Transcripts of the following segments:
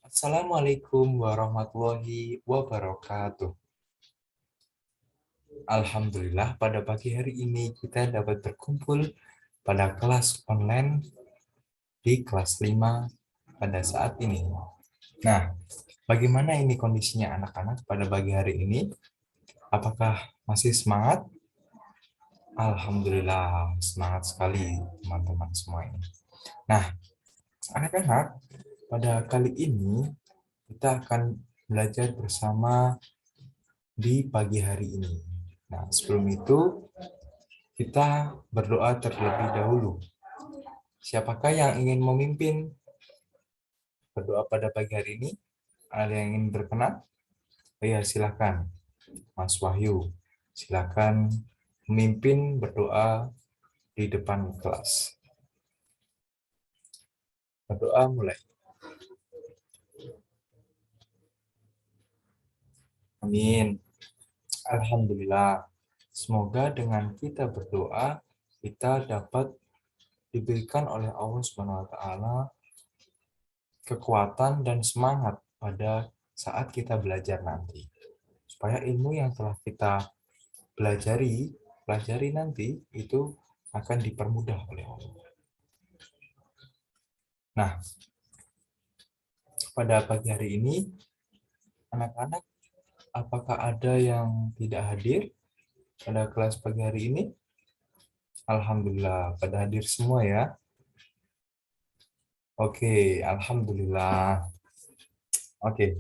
Assalamualaikum warahmatullahi wabarakatuh. Alhamdulillah pada pagi hari ini kita dapat berkumpul pada kelas online di kelas 5 pada saat ini. Nah, bagaimana ini kondisinya anak-anak pada pagi hari ini? Apakah masih semangat? Alhamdulillah, semangat sekali teman-teman semua ini. Nah, anak-anak, pada kali ini kita akan belajar bersama di pagi hari ini. Nah, sebelum itu kita berdoa terlebih dahulu. Siapakah yang ingin memimpin berdoa pada pagi hari ini? Ada yang ingin berkenan? Ya, silakan. Mas Wahyu, silakan memimpin berdoa di depan kelas. Berdoa mulai. Amin. Alhamdulillah. Semoga dengan kita berdoa, kita dapat diberikan oleh Allah Subhanahu wa taala kekuatan dan semangat pada saat kita belajar nanti. Supaya ilmu yang telah kita pelajari nanti itu akan dipermudah oleh Allah. Nah, pada pagi hari ini, anak-anak, apakah ada yang tidak hadir pada kelas pagi hari ini? Alhamdulillah, pada hadir semua ya. Oke, Alhamdulillah. Oke,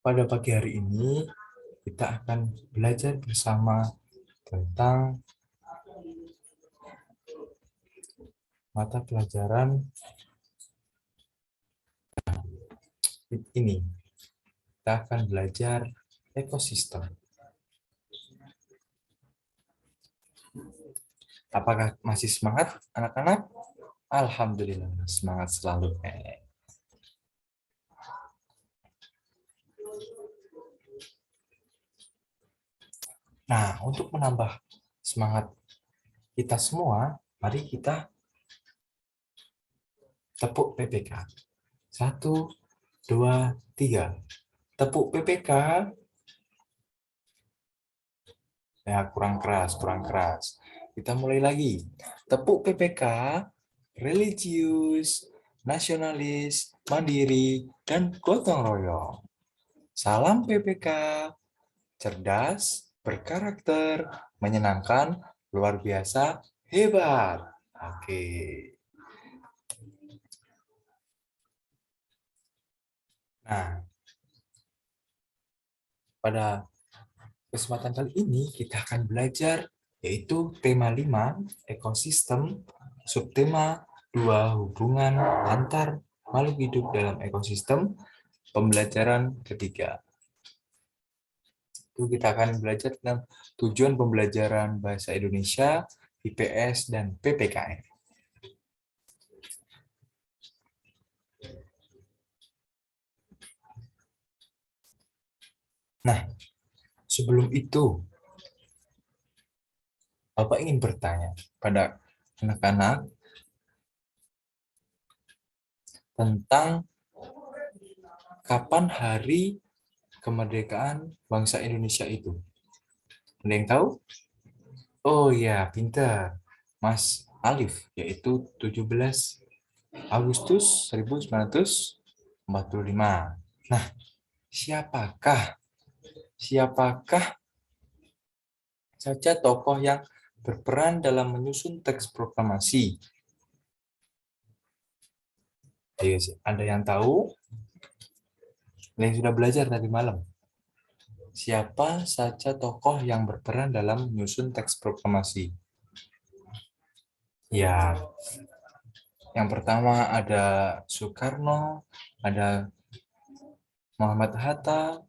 pada pagi hari ini kita akan belajar bersama tentang mata pelajaran ini. Kita akan belajar ekosistem. Apakah masih semangat anak-anak? Alhamdulillah, semangat selalu. Nah, untuk menambah semangat kita semua, mari kita tepuk PPK. 1, 2, 3. Tepuk PPK. Ya, kurang keras, kurang keras. Kita mulai lagi. Tepuk PPK, religius, nasionalis, mandiri, dan gotong royong. Salam PPK, cerdas, berkarakter, menyenangkan, luar biasa, hebat. Oke. Nah, pada kesempatan kali ini kita akan belajar yaitu tema 5, ekosistem, subtema 2, hubungan antar makhluk hidup dalam ekosistem, pembelajaran ketiga. Itu kita akan belajar tentang tujuan pembelajaran bahasa Indonesia, IPS, dan PPKN. Nah, sebelum itu, Bapak ingin bertanya pada anak-anak tentang kapan hari kemerdekaan bangsa Indonesia itu. Ada yang tahu? Oh ya, pintar. Mas Alif, yaitu 17 Agustus 1945. Nah, siapakah siapakah saja tokoh yang berperan dalam menyusun teks proklamasi? Ayo, ada yang tahu? Yang sudah belajar tadi malam. Siapa saja tokoh yang berperan dalam menyusun teks proklamasi? Ya, yang pertama ada Soekarno, ada Muhammad Hatta,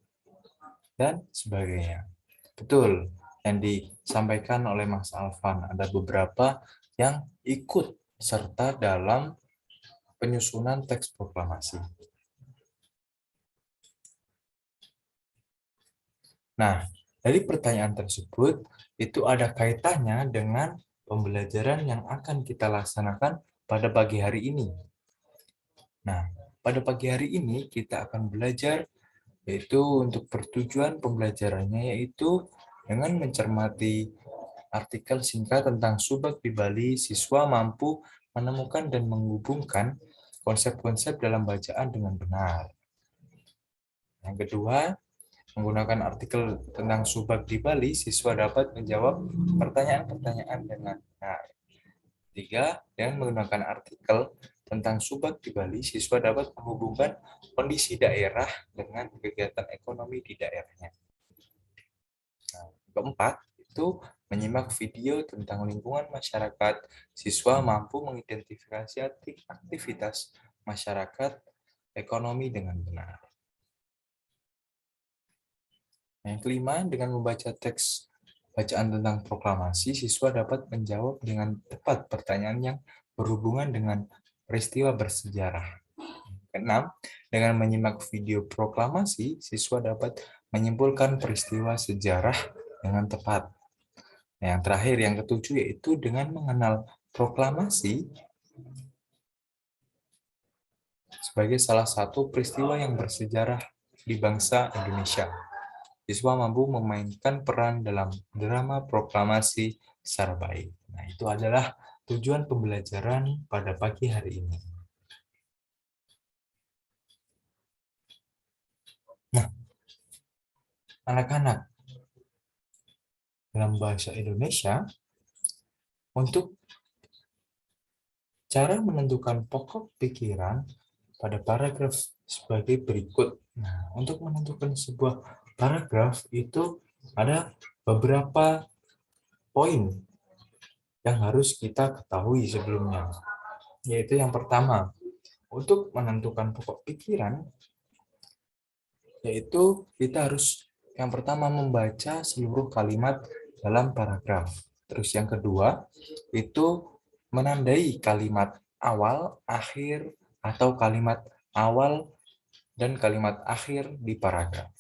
dan sebagainya. Betul, yang disampaikan oleh Mas Alvan. Ada beberapa yang ikut serta dalam penyusunan teks proklamasi. Nah, dari pertanyaan tersebut, itu ada kaitannya dengan pembelajaran yang akan kita laksanakan pada pagi hari ini. Nah, pada pagi hari ini kita akan belajar yaitu untuk pertujuan pembelajarannya yaitu dengan mencermati artikel singkat tentang subak di Bali, siswa mampu menemukan dan menghubungkan konsep-konsep dalam bacaan dengan benar. Yang kedua, menggunakan artikel tentang subak di Bali, siswa dapat menjawab pertanyaan-pertanyaan dengan benar. Tiga, dengan menggunakan artikel tentang subak di Bali, siswa dapat menghubungkan kondisi daerah dengan kegiatan ekonomi di daerahnya. Nah, keempat, itu menyimak video tentang lingkungan masyarakat, siswa mampu mengidentifikasi aktivitas masyarakat ekonomi dengan benar. Yang kelima, dengan membaca teks bacaan tentang proklamasi, siswa dapat menjawab dengan tepat pertanyaan yang berhubungan dengan peristiwa bersejarah. Keenam, dengan menyimak video proklamasi, siswa dapat menyimpulkan peristiwa sejarah dengan tepat. Nah, yang terakhir, yang ketujuh, yaitu dengan mengenal proklamasi sebagai salah satu peristiwa yang bersejarah di bangsa Indonesia. Siswa mampu memainkan peran dalam drama proklamasi secara baik. Nah, itu adalah tujuan pembelajaran pada pagi hari ini. Nah, anak-anak, dalam bahasa Indonesia, untuk cara menentukan pokok pikiran pada paragraf sebagai berikut. Nah, untuk menentukan sebuah paragraf itu ada beberapa poin yang harus kita ketahui sebelumnya. Yaitu yang pertama, untuk menentukan pokok pikiran, yaitu kita harus yang pertama membaca seluruh kalimat dalam paragraf. Terus yang kedua, itu menandai kalimat awal, akhir, atau kalimat awal dan kalimat akhir di paragraf.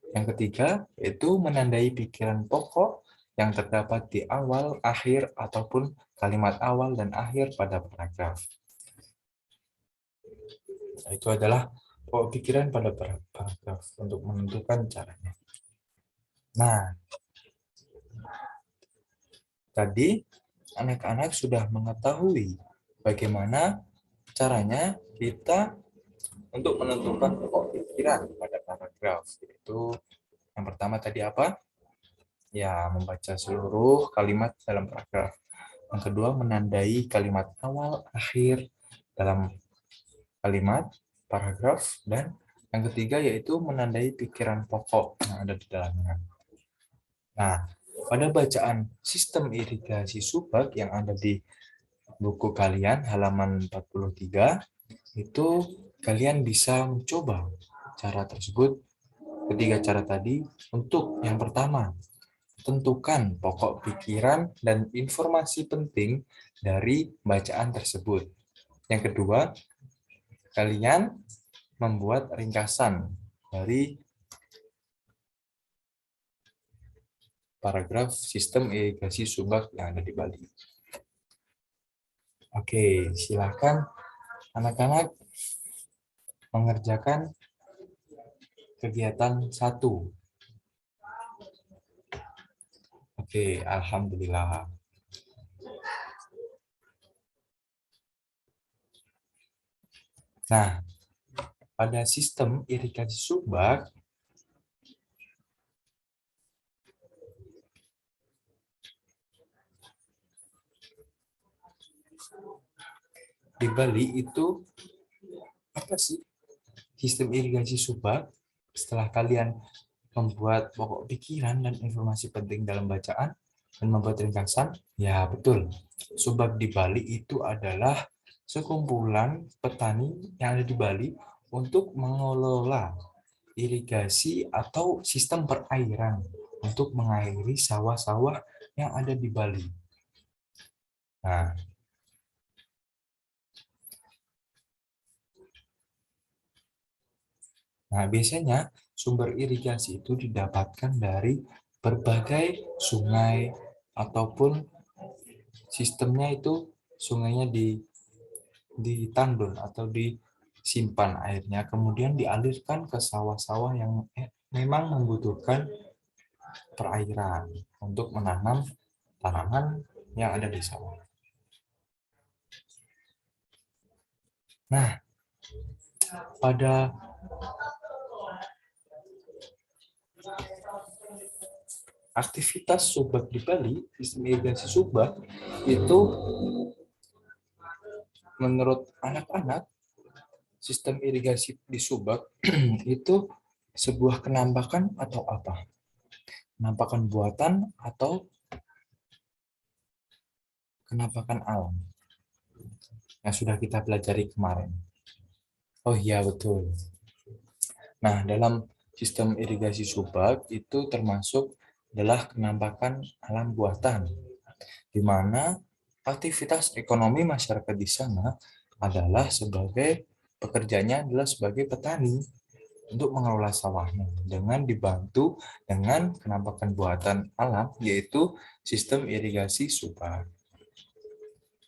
Yang ketiga, itu menandai pikiran pokok yang terdapat di awal, akhir, ataupun kalimat awal dan akhir pada paragraf. Itu adalah pokok pikiran pada paragraf untuk menentukan caranya. Nah, tadi anak-anak sudah mengetahui bagaimana caranya kita untuk menentukan pokok pikiran pada paragraf. Yaitu yang pertama tadi apa? Ya, membaca seluruh kalimat dalam paragraf. Yang kedua, menandai kalimat awal, akhir dalam kalimat, paragraf, dan yang ketiga yaitu menandai pikiran pokok yang ada di dalamnya. Nah, pada bacaan sistem irigasi subak yang ada di buku kalian halaman 43, itu kalian bisa mencoba cara tersebut, ketiga cara tadi. Untuk yang pertama, tentukan pokok pikiran dan informasi penting dari bacaan tersebut. Yang kedua, kalian membuat ringkasan dari paragraf sistem irigasi subak yang ada di Bali. Oke, silakan anak-anak mengerjakan kegiatan 1. Oke, alhamdulillah. Nah, pada sistem irigasi subak, di Bali itu apa sih sistem irigasi subak? Setelah kalian membuat pokok pikiran dan informasi penting dalam bacaan dan membuat ringkasan, ya betul. Subak di Bali itu adalah sekumpulan petani yang ada di Bali untuk mengelola irigasi atau sistem perairan untuk mengairi sawah-sawah yang ada di Bali. Nah, biasanya sumber irigasi itu didapatkan dari berbagai sungai ataupun sistemnya itu sungainya ditandun atau disimpan airnya, kemudian dialirkan ke sawah-sawah yang memang membutuhkan perairan untuk menanam tanaman yang ada di sawah. Nah, pada aktivitas subak di Bali, sistem irigasi subak itu menurut anak-anak, sistem irigasi di subak itu sebuah penampakan atau apa? Penampakan buatan atau penampakan alam yang sudah kita pelajari kemarin. Oh iya, betul. Nah, dalam sistem irigasi subak itu termasuk adalah penampakan alam buatan, di mana aktivitas ekonomi masyarakat di sana adalah sebagai pekerjanya adalah sebagai petani untuk mengelola sawahnya dengan dibantu dengan penampakan buatan alam, yaitu sistem irigasi subak.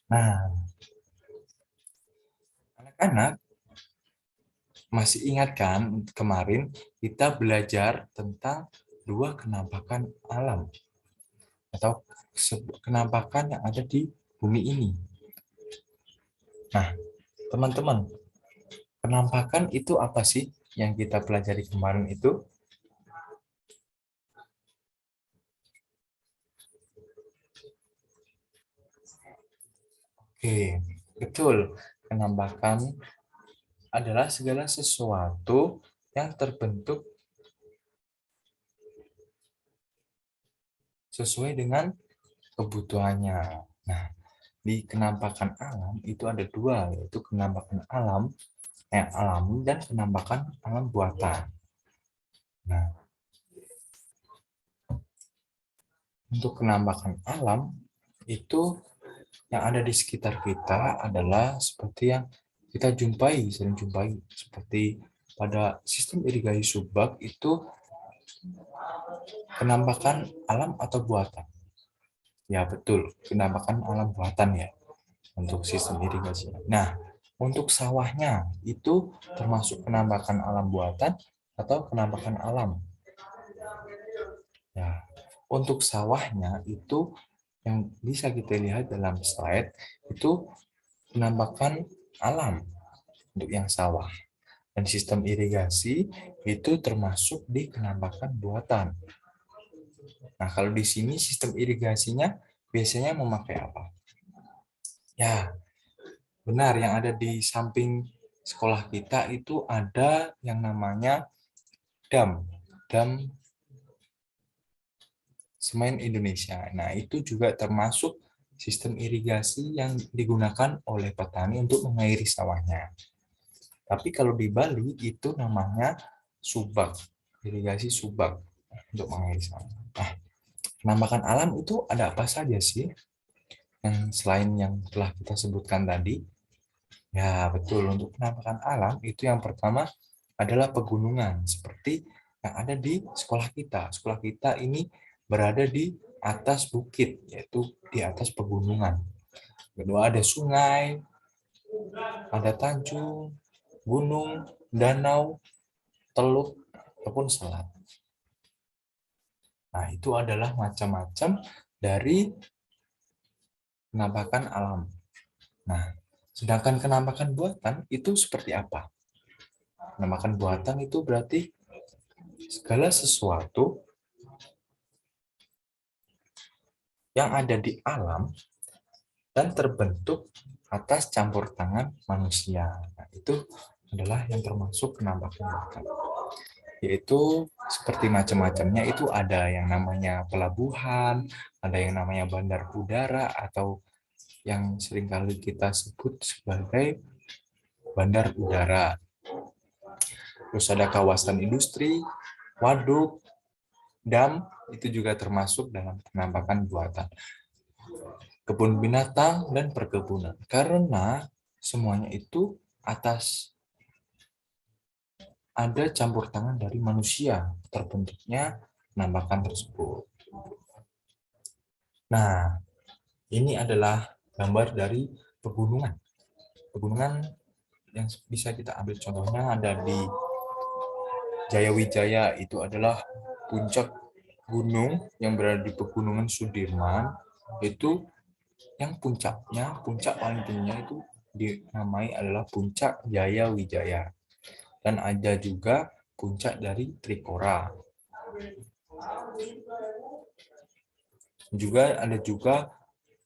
Nah, anak-anak masih ingat kan kemarin kita belajar tentang dua penampakan alam atau penampakan yang ada di bumi ini. Nah, teman-teman, penampakan itu apa sih yang kita pelajari kemarin itu? Oke, betul. Penampakan adalah segala sesuatu yang terbentuk sesuai dengan kebutuhannya. Nah, di penampakan alam itu ada dua, yaitu penampakan alam yang alami dan penampakan alam buatan. Nah, untuk penampakan alam itu yang ada di sekitar kita adalah seperti yang kita sering jumpai, seperti pada sistem irigasi subak itu penampakan alam atau buatan. Ya betul, penampakan alam buatan ya untuk sistem irigasi. Nah, untuk sawahnya itu termasuk penampakan alam buatan atau penampakan alam. Ya, untuk sawahnya itu yang bisa kita lihat dalam slide itu penampakan alam untuk yang sawah. Dan sistem irigasi itu termasuk di penampakan buatan. Nah, kalau di sini sistem irigasinya biasanya memakai apa? Ya, benar, yang ada di samping sekolah kita itu ada yang namanya dam, dam semen Indonesia. Nah, itu juga termasuk sistem irigasi yang digunakan oleh petani untuk mengairi sawahnya. Tapi kalau di Bali itu namanya subak, irigasi subak untuk mengairi sawah. Nah, penampakan alam itu ada apa saja sih? Yang selain yang telah kita sebutkan tadi? Ya, betul. Untuk penampakan alam itu yang pertama adalah pegunungan, seperti yang ada di sekolah kita. Sekolah kita ini berada di atas bukit, yaitu di atas pegunungan. Kedua ada sungai, ada tanjung, gunung, danau, teluk, ataupun selat. Nah, itu adalah macam-macam dari penampakan alam. Nah, sedangkan penampakan buatan itu seperti apa? Penampakan buatan itu berarti segala sesuatu yang ada di alam dan terbentuk atas campur tangan manusia. Nah, itu adalah yang termasuk penampakan buatan. Yaitu seperti macam-macamnya itu ada yang namanya pelabuhan, ada yang namanya bandar udara, atau yang seringkali kita sebut sebagai bandar udara. Terus ada kawasan industri, waduk, dam, itu juga termasuk dalam penampakan buatan. Kebun binatang dan perkebunan. Karena semuanya itu atas ada campur tangan dari manusia terbentuknya penampakan tersebut. Nah, ini adalah gambar dari pegunungan. Pegunungan yang bisa kita ambil contohnya ada di Jayawijaya, itu adalah puncak gunung yang berada di Pegunungan Sudirman. Itu yang puncak paling tingginya itu dinamai adalah Puncak Jayawijaya. Dan ada juga puncak dari Trikora. Ada juga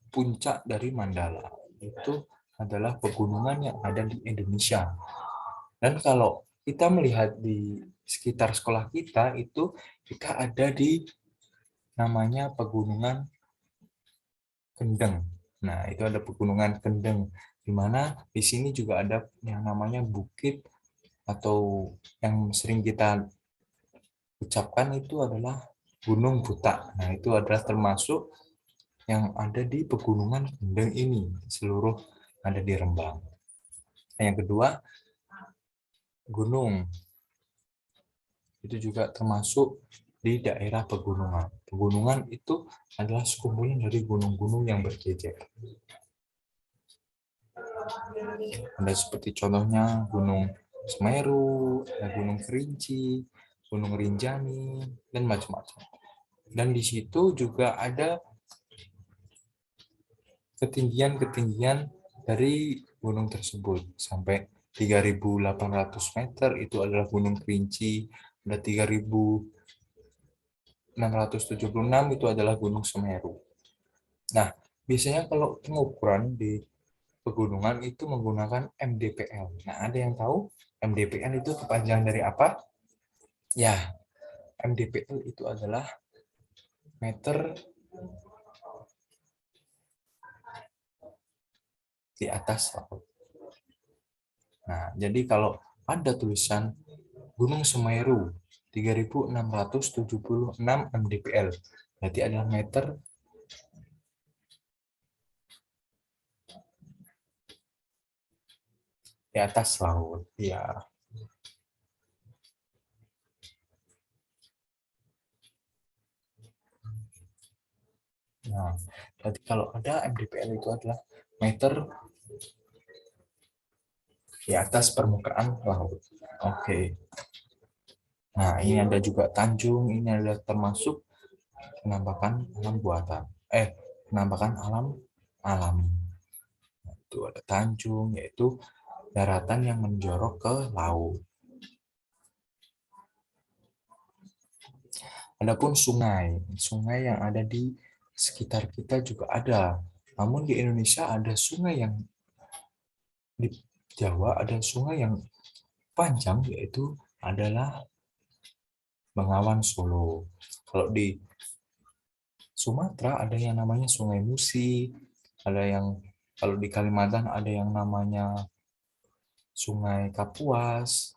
puncak dari Mandala. Itu adalah pegunungan yang ada di Indonesia. Dan kalau kita melihat di sekitar sekolah kita itu kita ada di namanya Pegunungan Kendeng. Nah, itu ada Pegunungan Kendeng di mana di sini juga ada yang namanya bukit atau yang sering kita ucapkan itu adalah Gunung Buta. Nah, itu adalah termasuk yang ada di Pegunungan Kendeng ini, seluruh ada di Rembang. Nah, yang kedua, gunung. Itu juga termasuk di daerah pegunungan. Pegunungan itu adalah sekumpulan dari gunung-gunung yang berjejer. Ada seperti contohnya Gunung Semeru, ada Gunung Kerinci, Gunung Rinjani, dan macam-macam. Dan di situ juga ada ketinggian-ketinggian dari gunung tersebut sampai 3.800 meter itu adalah Gunung Kerinci, ada 3.676 itu adalah Gunung Semeru. Nah, biasanya kalau pengukuran di pegunungan itu menggunakan MDPL. Nah, ada yang tahu MDPL itu kepanjangan dari apa? Ya, MDPL itu adalah meter di atas laut. Nah, jadi kalau ada tulisan Gunung Semeru 3.676 mdpl, berarti adalah meter di atas laut. Ya. Nah, berarti kalau ada mdpl itu adalah meter di atas permukaan laut. Oke. Nah, ini ada juga tanjung, ini adalah termasuk penampakan alam buatan. Penampakan alam alami. Itu ada tanjung, yaitu daratan yang menjorok ke laut. Adapun sungai, sungai yang ada di sekitar kita juga ada. Namun di Indonesia ada sungai yang di Jawa ada sungai yang panjang, yaitu adalah Bengawan Solo. Kalau di Sumatera ada yang namanya Sungai Musi, ada yang kalau di Kalimantan ada yang namanya Sungai Kapuas.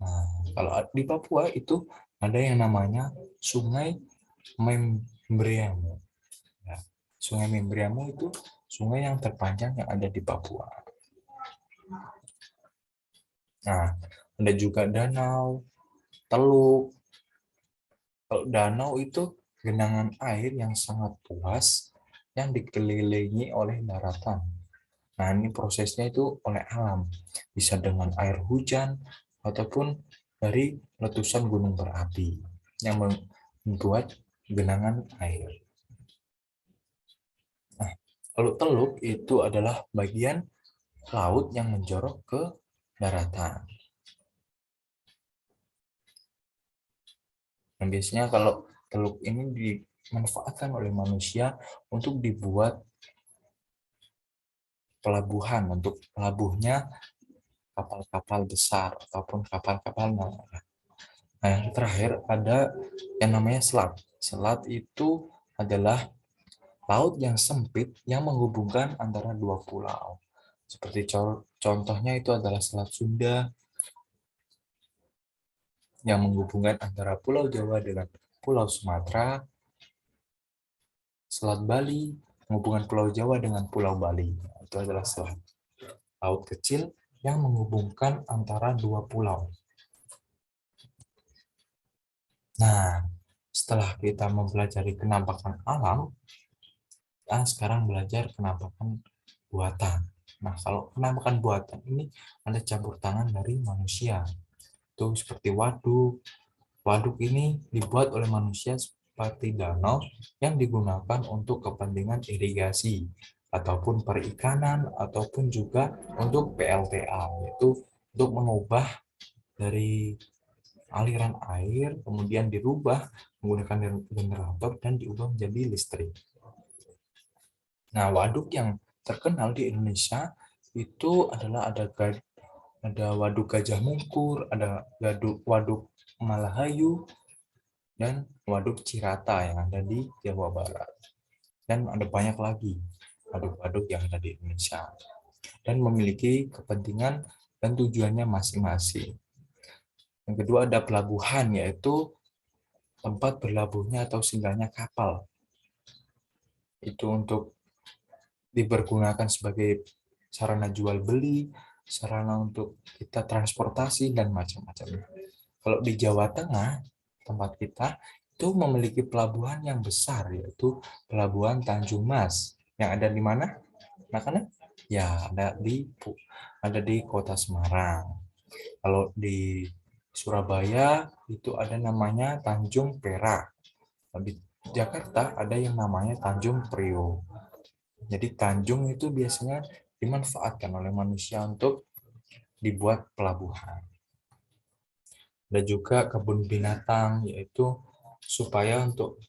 Nah, kalau di Papua itu ada yang namanya Sungai Membreamo. Ya, Sungai Membreamo itu sungai yang terpanjang yang ada di Papua. Nah, ada juga danau, teluk. Kalau danau itu genangan air yang sangat luas yang dikelilingi oleh daratan. Nah, ini prosesnya itu oleh alam. Bisa dengan air hujan ataupun dari letusan gunung berapi yang membuat genangan air. Nah, kalau teluk itu adalah bagian laut yang menjorok ke daratan. Dan biasanya kalau teluk ini dimanfaatkan oleh manusia untuk dibuat pelabuhan, untuk pelabuhnya kapal-kapal besar ataupun kapal-kapal nelayan. Nah, yang terakhir ada yang namanya selat. Selat itu adalah laut yang sempit yang menghubungkan antara dua pulau. Seperti contohnya itu adalah Selat Sunda yang menghubungkan antara Pulau Jawa dengan Pulau Sumatera, Selat Bali menghubungkan Pulau Jawa dengan Pulau Bali. Itu adalah selat laut kecil yang menghubungkan antara dua pulau. Nah, Setelah kita mempelajari penampakan alam, kita sekarang belajar penampakan buatan. Nah, kalau penampakan buatan ini ada campur tangan dari manusia. Itu seperti waduk. Waduk ini dibuat oleh manusia seperti danau yang digunakan untuk kepentingan irigasi ataupun perikanan ataupun juga untuk PLTA, yaitu untuk mengubah dari aliran air kemudian dirubah menggunakan generator dan diubah menjadi listrik. Nah, waduk yang terkenal di Indonesia itu adalah ada waduk Gajah Mungkur, ada waduk Malahayu, dan waduk Cirata yang ada di Jawa Barat. Dan ada banyak lagi waduk-waduk yang ada di Indonesia dan memiliki kepentingan dan tujuannya masing-masing. Yang kedua ada pelabuhan, yaitu tempat berlabuhnya atau singgahnya kapal. Itu untuk dipergunakan sebagai sarana jual beli, sarana untuk kita transportasi, dan macam-macam. Kalau di Jawa Tengah, tempat kita, itu memiliki pelabuhan yang besar, yaitu Pelabuhan Tanjung Mas. Yang ada di mana? Makanya ya ada di Kota Semarang. Kalau di Surabaya itu ada namanya Tanjung Perak. Di Jakarta ada yang namanya Tanjung Priok. Jadi Tanjung itu biasanya dimanfaatkan oleh manusia untuk dibuat pelabuhan. Ada juga kebun binatang, yaitu supaya untuk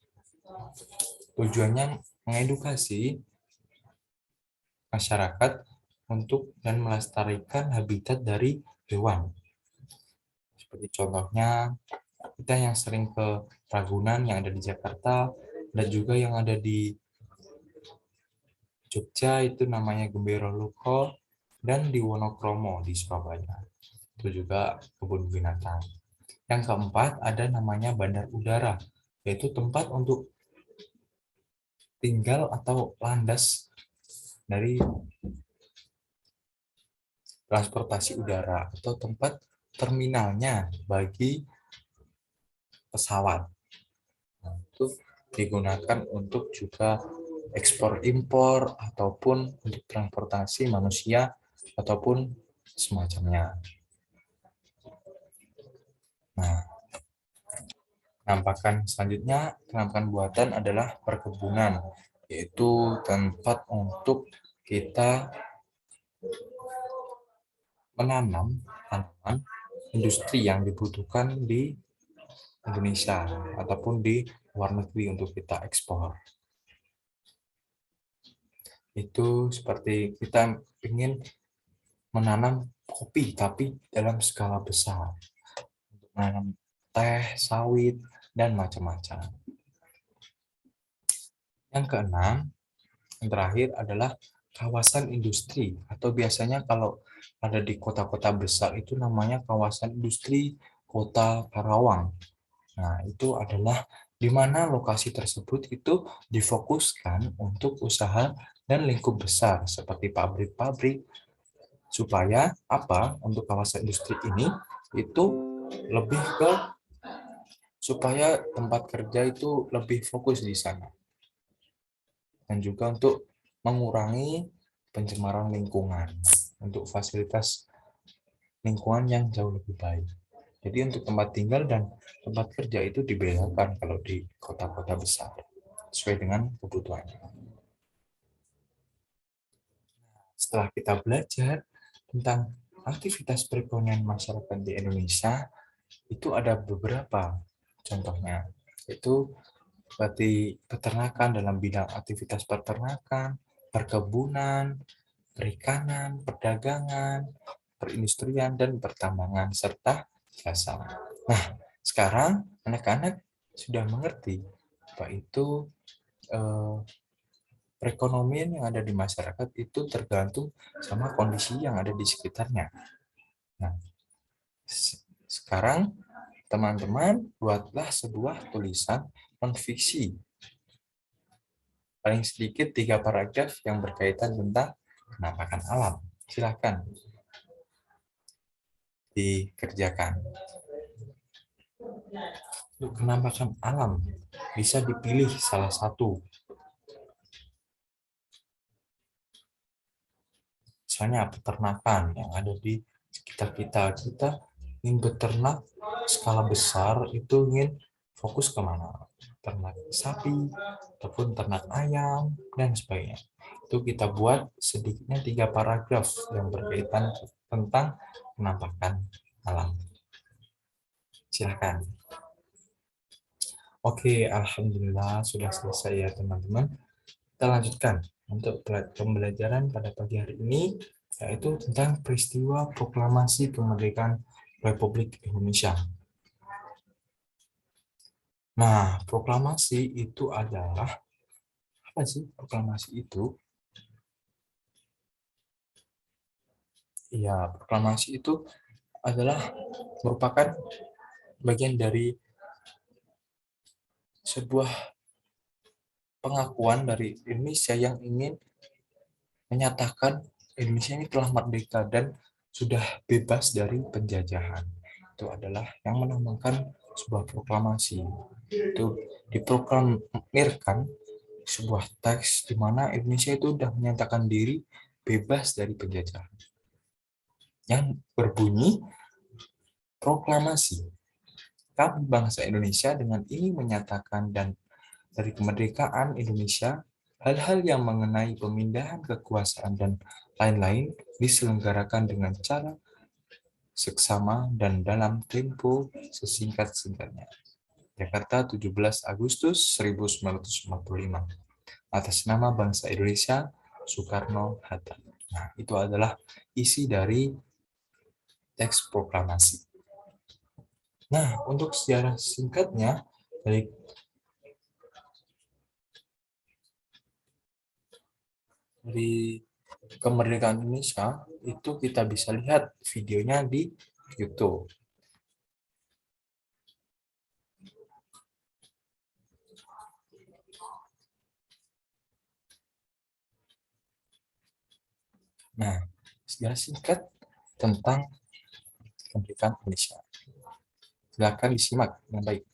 tujuannya mengedukasi masyarakat untuk dan melestarikan habitat dari hewan. Seperti contohnya kita yang sering ke Ragunan yang ada di Jakarta, dan juga yang ada di Jogja itu namanya Gembira Luko, dan di Wonokromo di Surabaya. Itu juga kebun binatang. Yang keempat ada namanya bandar udara, yaitu tempat untuk tinggal atau landas dari transportasi udara atau tempat terminalnya bagi pesawat. Nah, itu digunakan untuk juga ekspor impor ataupun untuk transportasi manusia ataupun semacamnya. Nah, penampakan selanjutnya, penampakan buatan adalah perkebunan, yaitu tempat untuk kita menanam tanaman industri yang dibutuhkan di Indonesia ataupun di luar negeri untuk kita ekspor. Itu seperti kita ingin menanam kopi tapi dalam skala besar, untuk menanam teh, sawit, dan macam-macam. Yang keenam, yang terakhir adalah kawasan industri, atau biasanya kalau ada di kota-kota besar itu namanya kawasan industri Kota Karawang. Nah, itu adalah di mana lokasi tersebut itu difokuskan untuk usaha dan lingkup besar seperti pabrik-pabrik, supaya apa? Untuk kawasan industri ini itu lebih ke supaya tempat kerja itu lebih fokus di sana, dan juga untuk mengurangi pencemaran lingkungan untuk fasilitas lingkungan yang jauh lebih baik. Jadi untuk tempat tinggal dan tempat kerja itu dibedakan kalau di kota-kota besar sesuai dengan kebutuhannya. Setelah kita belajar tentang aktivitas perekonomian masyarakat di Indonesia, itu ada beberapa contohnya, yaitu seperti peternakan dalam bidang aktivitas peternakan, perkebunan, perikanan, perdagangan, perindustrian, dan pertambangan, serta jasa. Nah, sekarang anak-anak sudah mengerti apa itu perekonomian yang ada di masyarakat itu tergantung sama kondisi yang ada di sekitarnya. Nah, sekarang teman-teman buatlah sebuah tulisan non-fiksi. Paling sedikit 3 paragraf yang berkaitan tentang penampakan alam. Silakan dikerjakan. Untuk penampakan alam bisa dipilih salah satu. Misalnya peternakan yang ada di sekitar kita. Kita ingin beternak skala besar, itu ingin fokus kemana? Ternak sapi, ataupun ternak ayam, dan sebagainya. Itu kita buat sedikitnya 3 paragraf yang berkaitan tentang penampakan alam. Silakan. Oke, Alhamdulillah sudah selesai ya teman-teman. Kita lanjutkan untuk pembelajaran pada pagi hari ini, yaitu tentang peristiwa proklamasi kemerdekaan Republik Indonesia. Nah, proklamasi itu adalah apa sih proklamasi itu? Ya, proklamasi itu adalah merupakan bagian dari sebuah pengakuan dari Indonesia yang ingin menyatakan Indonesia ini telah merdeka dan sudah bebas dari penjajahan. Itu adalah yang menamakan sebuah proklamasi. Itu diproklamirkan sebuah teks di mana Indonesia itu sudah menyatakan diri bebas dari penjajahan. Yang berbunyi proklamasi. Kami bangsa Indonesia dengan ini menyatakan dan dari kemerdekaan Indonesia, hal-hal yang mengenai pemindahan kekuasaan dan lain-lain diselenggarakan dengan cara seksama dan dalam tempo sesingkat-singkatnya. Jakarta, 17 Agustus 1945. Atas nama bangsa Indonesia, Soekarno-Hatta. Nah, itu adalah isi dari teks proklamasi. Nah, untuk sejarah singkatnya, dari kemerdekaan Indonesia itu kita bisa lihat videonya di YouTube. Nah, sejarah singkat tentang kemerdekaan Indonesia. Silakan disimak dengan baik.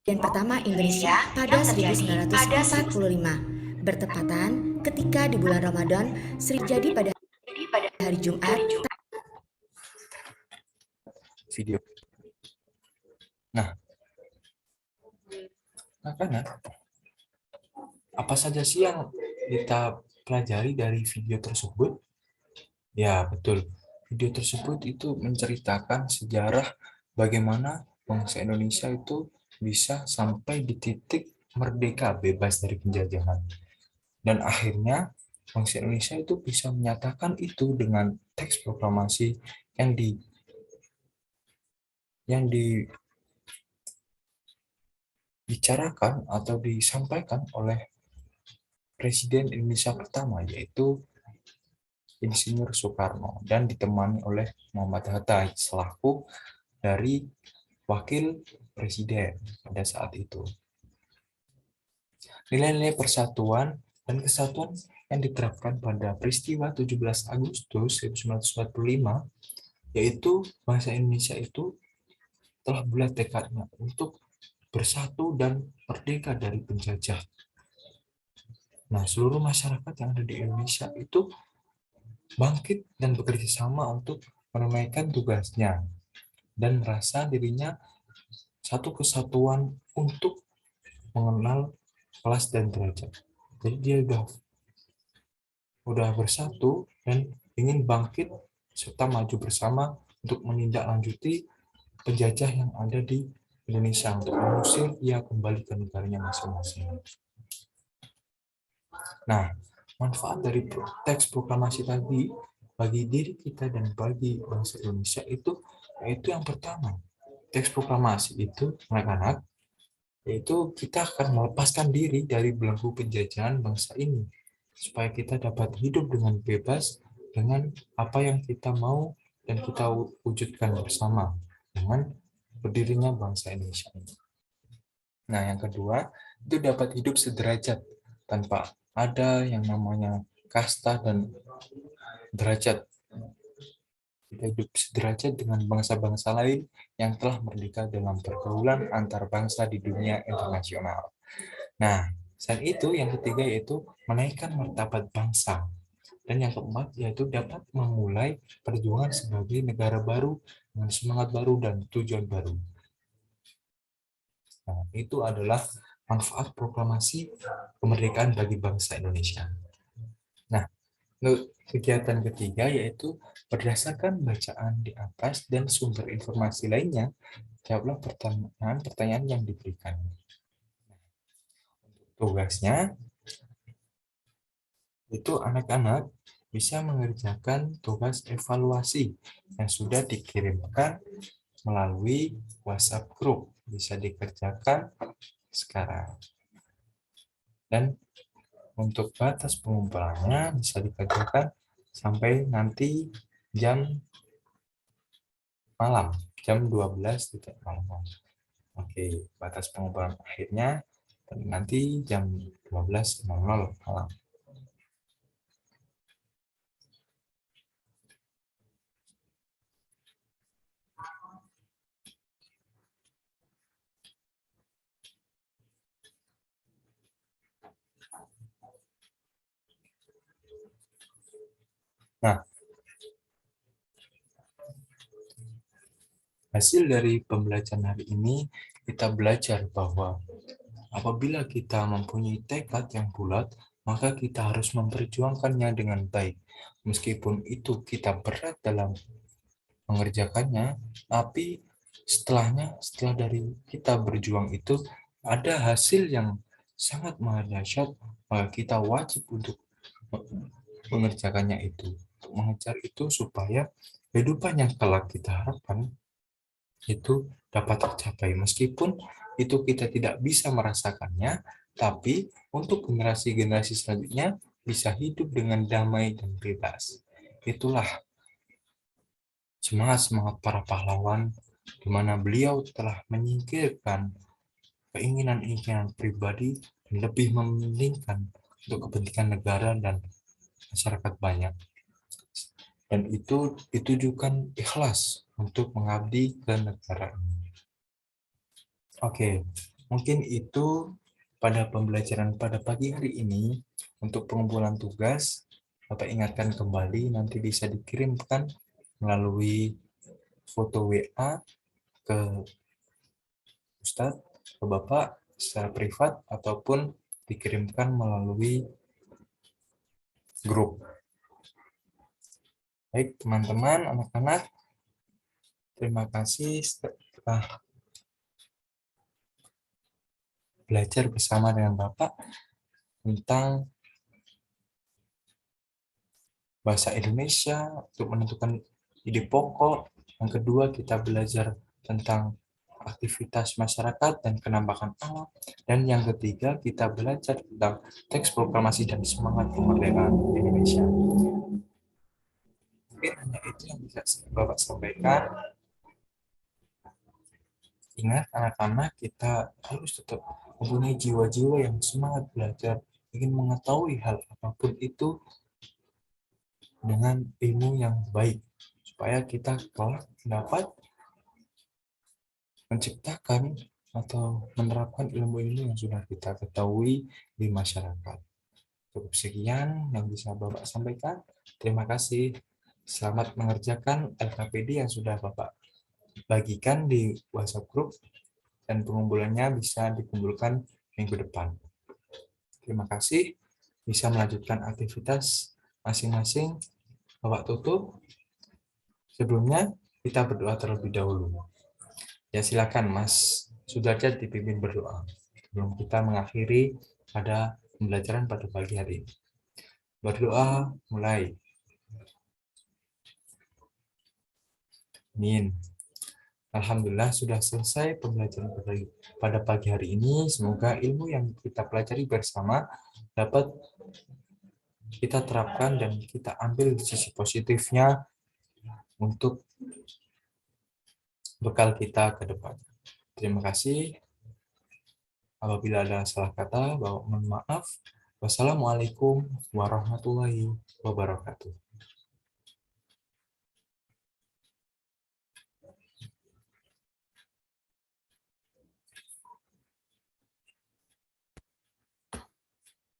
Dan pertama Indonesia pada 1945, bertepatan ketika di bulan Ramadan terjadi pada hari Jumat. Video. Nah, karena apa saja sih yang kita pelajari dari video tersebut? Ya, betul. Video tersebut itu menceritakan sejarah bagaimana bangsa Indonesia itu bisa sampai di titik merdeka bebas dari penjajahan. Dan akhirnya bangsa Indonesia itu bisa menyatakan itu dengan teks proklamasi yang dibicarakan atau disampaikan oleh Presiden Indonesia pertama, yaitu Insinyur Soekarno, dan ditemani oleh Muhammad Hatta selaku dari wakil presiden pada saat itu. Nilai-nilai persatuan dan kesatuan yang diterapkan pada peristiwa 17 Agustus 1945, yaitu bangsa Indonesia itu telah bulat tekadnya untuk bersatu dan merdeka dari penjajah. Nah, seluruh masyarakat yang ada di Indonesia itu bangkit dan bekerja sama untuk menunaikan tugasnya dan merasa dirinya satu kesatuan untuk mengenal kelas dan derajat. Jadi dia udah bersatu dan ingin bangkit serta maju bersama untuk menindaklanjuti penjajah yang ada di Indonesia untuk mengusir dia kembali ke negaranya masing-masing. Nah, manfaat dari teks proklamasi tadi bagi diri kita dan bagi bangsa Indonesia itu yaitu yang pertama, teks proklamasi itu anak-anak yaitu kita akan melepaskan diri dari belenggu penjajahan bangsa ini supaya kita dapat hidup dengan bebas dengan apa yang kita mau dan kita wujudkan bersama dengan berdirinya bangsa Indonesia ini. Nah, yang kedua, itu dapat hidup sederajat tanpa ada yang namanya kasta dan derajat. Kita hidup sederajat dengan bangsa-bangsa lain yang telah merdeka dalam pergaulan antar bangsa di dunia internasional. Nah, selain itu yang ketiga yaitu menaikkan martabat bangsa. Dan yang keempat yaitu dapat memulai perjuangan sebagai negara baru dengan semangat baru dan tujuan baru. Nah, itu adalah manfaat proklamasi kemerdekaan bagi bangsa Indonesia. Nah, kegiatan ketiga yaitu berdasarkan bacaan di atas dan sumber informasi lainnya, jawablah pertanyaan-pertanyaan yang diberikan. Tugasnya itu anak-anak bisa mengerjakan tugas evaluasi yang sudah dikirimkan melalui WhatsApp group. Bisa dikerjakan sekarang. Dan untuk batas pengumpulannya bisa dikerjakan sampai nanti jam malam, jam 12 malam. Oke, batas pengumpulan akhirnya nanti jam 12.00 malam. Nah, hasil dari pembelajaran hari ini, kita belajar bahwa apabila kita mempunyai tekad yang bulat, maka kita harus memperjuangkannya dengan baik. Meskipun itu kita berat dalam mengerjakannya, tapi setelah dari kita berjuang itu, ada hasil yang sangat dahsyat, maka kita wajib untuk mengerjakannya itu. Untuk mengejar itu supaya kehidupan yang kelak kita harapkan itu dapat tercapai. Meskipun itu kita tidak bisa merasakannya, tapi untuk generasi-generasi selanjutnya bisa hidup dengan damai dan bebas. Itulah semangat-semangat para pahlawan di mana beliau telah menyingkirkan keinginan-keinginan pribadi dan lebih mementingkan untuk kepentingan negara dan masyarakat banyak. Dan itu ditujukan ikhlas untuk mengabdi ke negara ini. Oke, mungkin itu pada pembelajaran pada pagi hari ini. Untuk pengumpulan tugas, Bapak ingatkan kembali nanti bisa dikirimkan melalui foto WA ke Ustadz, ke Bapak secara privat ataupun dikirimkan melalui grup. Baik, teman-teman, anak-anak, terima kasih setelah belajar bersama dengan Bapak tentang bahasa Indonesia untuk menentukan ide pokok. Yang kedua, kita belajar tentang aktivitas masyarakat dan penampakan alam. Dan yang ketiga, kita belajar tentang teks proklamasi dan semangat kemerdekaan Indonesia. Mungkin hanya itu yang bisa Bapak sampaikan. Ingat anak-anak, kita harus tetap mempunyai jiwa-jiwa yang semangat belajar, ingin mengetahui hal apapun itu dengan ilmu yang baik, supaya kita kelak dapat menciptakan atau menerapkan ilmu-ilmu yang sudah kita ketahui di masyarakat. Cukup sekian yang bisa Bapak sampaikan. Terima kasih. Selamat mengerjakan LKPD yang sudah Bapak bagikan di WhatsApp group dan pengumpulannya bisa dikumpulkan minggu depan. Terima kasih. Bisa melanjutkan aktivitas masing-masing. Bapak tutup. Sebelumnya kita berdoa terlebih dahulu. Ya silakan Mas Sudarja dipimpin berdoa sebelum kita mengakhiri pada pembelajaran pada pagi hari ini. Berdoa mulai. Amin. Alhamdulillah sudah selesai pembelajaran pada pagi hari ini. Semoga ilmu yang kita pelajari bersama dapat kita terapkan dan kita ambil sisi positifnya untuk bekal kita ke depan. Terima kasih. Apabila ada salah kata, mohon maaf. Wassalamualaikum warahmatullahi wabarakatuh.